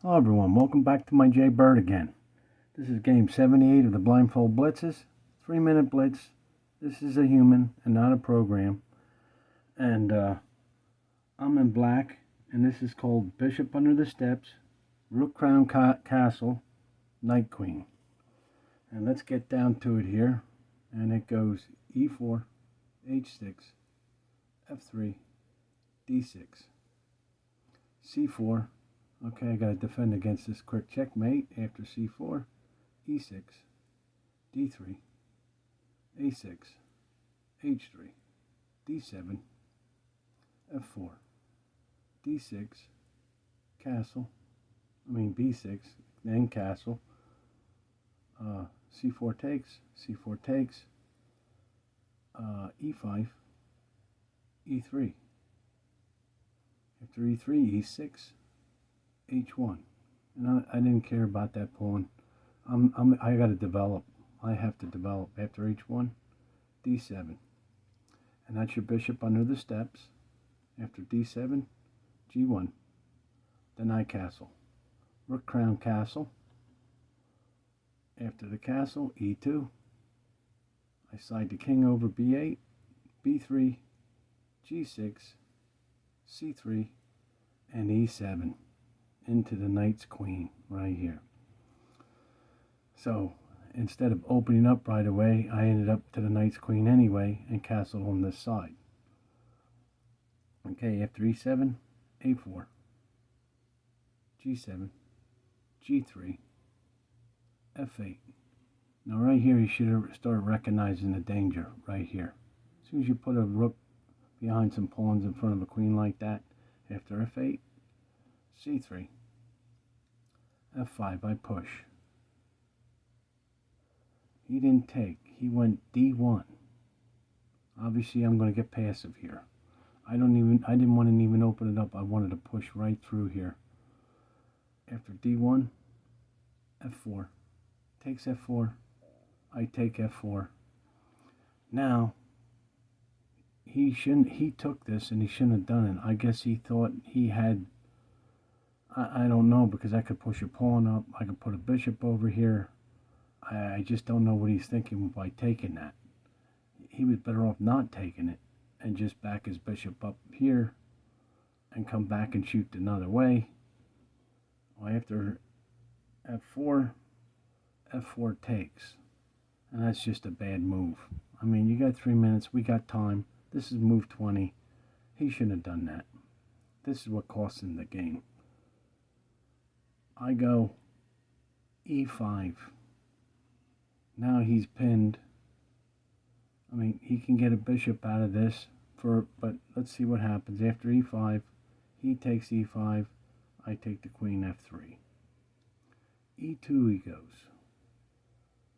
Hello everyone, welcome back to my J Bird again. This is game 78 of the blindfold blitzes. 3-minute blitz. This is a human and not a program. And I'm in black, and this is called Bishop Under the Steps, Rook Crown Castle, Knight Queen. And let's get down to it here. And it goes E4, H6, F3, D6, C4. Okay, I got to defend against this quick checkmate after c4, e6, d3, a6, h3, d7, f4, d6, castle, b6, then castle, c4 takes, e5, e3, after e3, e6, h1, and I didn't care about that pawn. I got to develop. I have to develop after h1, d7, and that's your bishop under the steps. After d7, g1, then I castle, rook crown castle. After the castle, e2. I slide the king over b8, b3, g6, c3, and e7. Into the knight's queen right here. So instead of opening up right away, I ended up to the knight's queen anyway and castled on this side. Okay, after e7, a4, g7, g3, f8. Now right here you should have started recognizing the danger right here. As soon as you put a rook behind some pawns in front of a queen like that, after f8, c3, f5, I push. He didn't take. He went d1. Obviously, I'm going to get passive here. I didn't want to even open it up. I wanted to push right through here. After d1, f4, takes f4. I take f4. Now, he took this and he shouldn't have done it. I guess he thought he had, I don't know, because I could push a pawn up. I could put a bishop over here. I just don't know what he's thinking by taking that. He was better off not taking it and just back his bishop up here and come back and shoot another way. Well, after f4, f4 takes. And that's just a bad move. You got 3 minutes. We got time. This is move 20. He shouldn't have done that. This is what cost him the game. I go e5. Now he's pinned. He can get a bishop out of this, but let's see what happens. After e5, he takes e5. I take the queen f3. e2 he goes.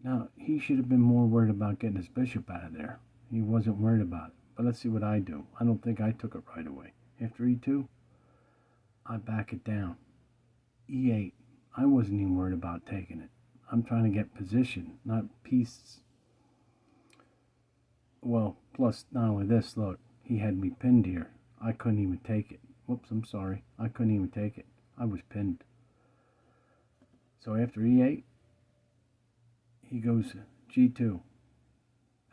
Now, he should have been more worried about getting his bishop out of there. He wasn't worried about it. But let's see what I do. I don't think I took it right away. After e2, I back it down. e8. I wasn't even worried about taking it. I'm trying to get position, not pieces. Well, plus not only this, look, he had me pinned here. I couldn't even take it. Whoops, I'm sorry. I couldn't even take it. I was pinned. So after e8, he goes g2,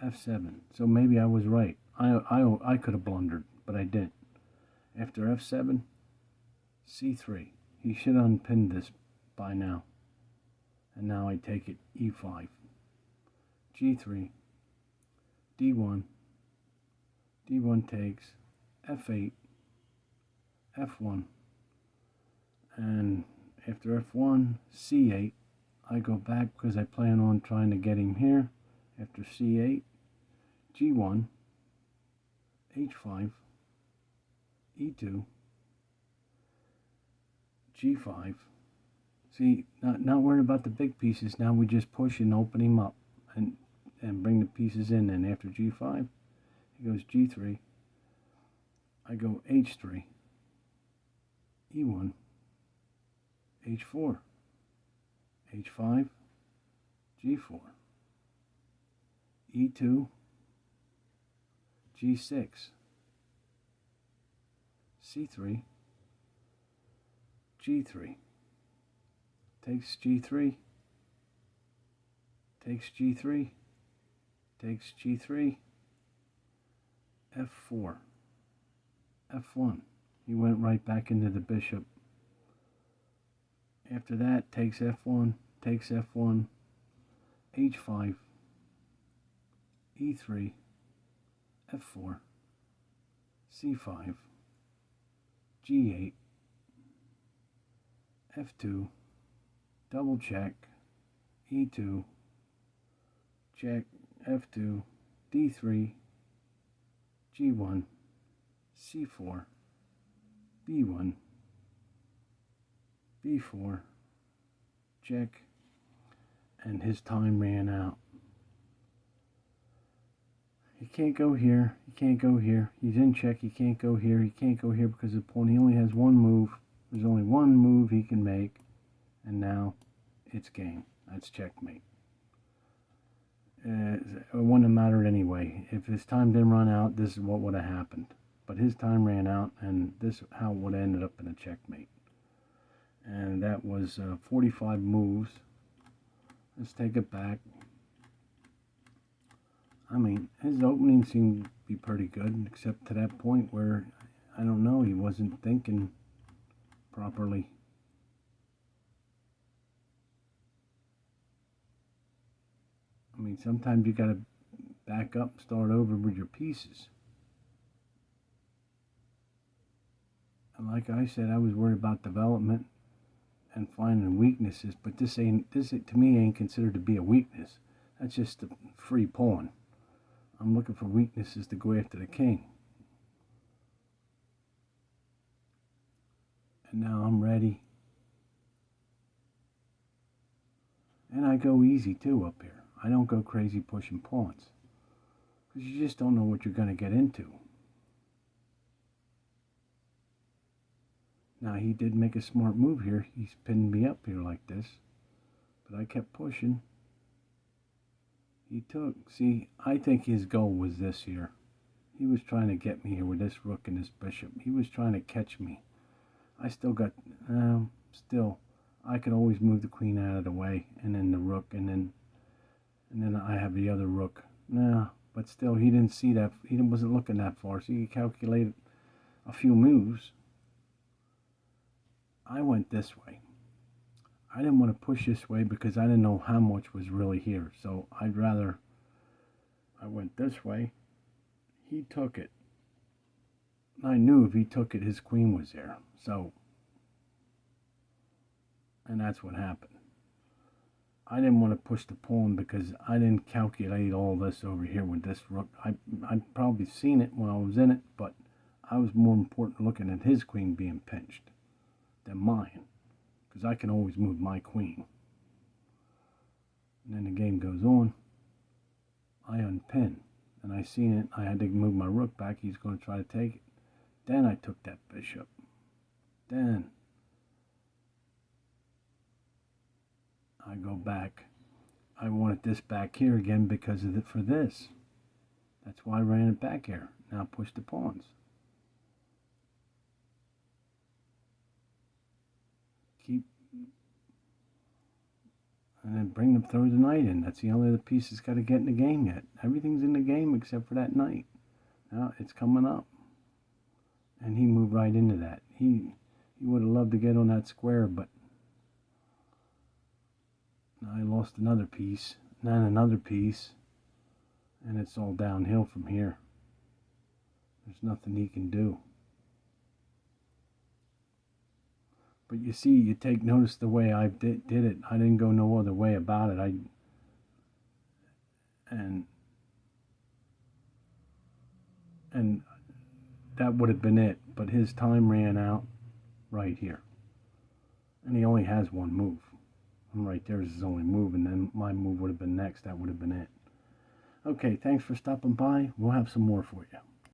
f7. So maybe I was right. I could have blundered, but I didn't. After f7, c3. He should have unpinned this by now. And now I take it e5, g3, d1, d1 takes, f8, f1, and after f1, c8, I go back because I plan on trying to get him here. After c8, g1, h5, e2, g5. See, not worried about the big pieces. Now we just push and open him up and bring the pieces in. And after g5, he goes g3. I go h3, e1, h4, h5, g4, e2, g6, c3, g3, takes g3, takes g3, takes g3, f4, f1. He went right back into the bishop. After that, takes f1, takes f1, h5, e3, f4, c5, g8, f2, double check, e2, check, f2, d3, g1, c4, b1, b4, check, and his time ran out. He can't go here, he can't go here, he's in check, he can't go here, he can't go here because the pawn, he only has one move. There's only one move he can make, and now it's game. That's checkmate. It wouldn't have mattered anyway. If his time didn't run out, this is what would have happened. But his time ran out, and this is how it would have ended up in a checkmate. And that was 45 moves. Let's take it back. I mean, his opening seemed to be pretty good, except to that point where, I don't know, he wasn't thinking properly. I mean, sometimes you got to back up and start over with your pieces. And like I said, I was worried about development and finding weaknesses, but this to me ain't considered to be a weakness. That's just a free pawn. I'm looking for weaknesses to go after the king. And now I'm ready. And I go easy too up here. I don't go crazy pushing pawns, because you just don't know what you're going to get into. Now he did make a smart move here. He's pinned me up here like this, but I kept pushing. He took, see, I think his goal was this here. He was trying to get me here with this rook and this bishop. He was trying to catch me. I still got, I could always move the queen out of the way, and then the rook, and then I have the other rook. No, but still, he didn't see that. He wasn't looking that far, so he calculated a few moves. I went this way. I didn't want to push this way because I didn't know how much was really here. So I went this way. He took it. I knew if he took it, his queen was there. So, and that's what happened. I didn't want to push the pawn because I didn't calculate all this over here with this rook. I'd probably seen it when I was in it, but I was more important looking at his queen being pinched than mine, because I can always move my queen. And then the game goes on. I unpin, and I seen it. I had to move my rook back. He's going to try to take it. Then I took that bishop. Then I go back. I wanted this back here again because of for this. That's why I ran it back here. Now push the pawns. Keep, and then throw the knight in. That's the only other piece that's got to get in the game yet. Everything's in the game except for that knight. Now it's coming up, and he moved right into that. He would have loved to get on that square, but I lost another piece, and then another piece, and it's all downhill from here. There's nothing he can do. But you see, you take notice the way I did it. I didn't go no other way about it. And that would have been it. But his time ran out right here. And he only has one move. And right there is his only move. And then my move would have been next. That would have been it. Okay, thanks for stopping by. We'll have some more for you.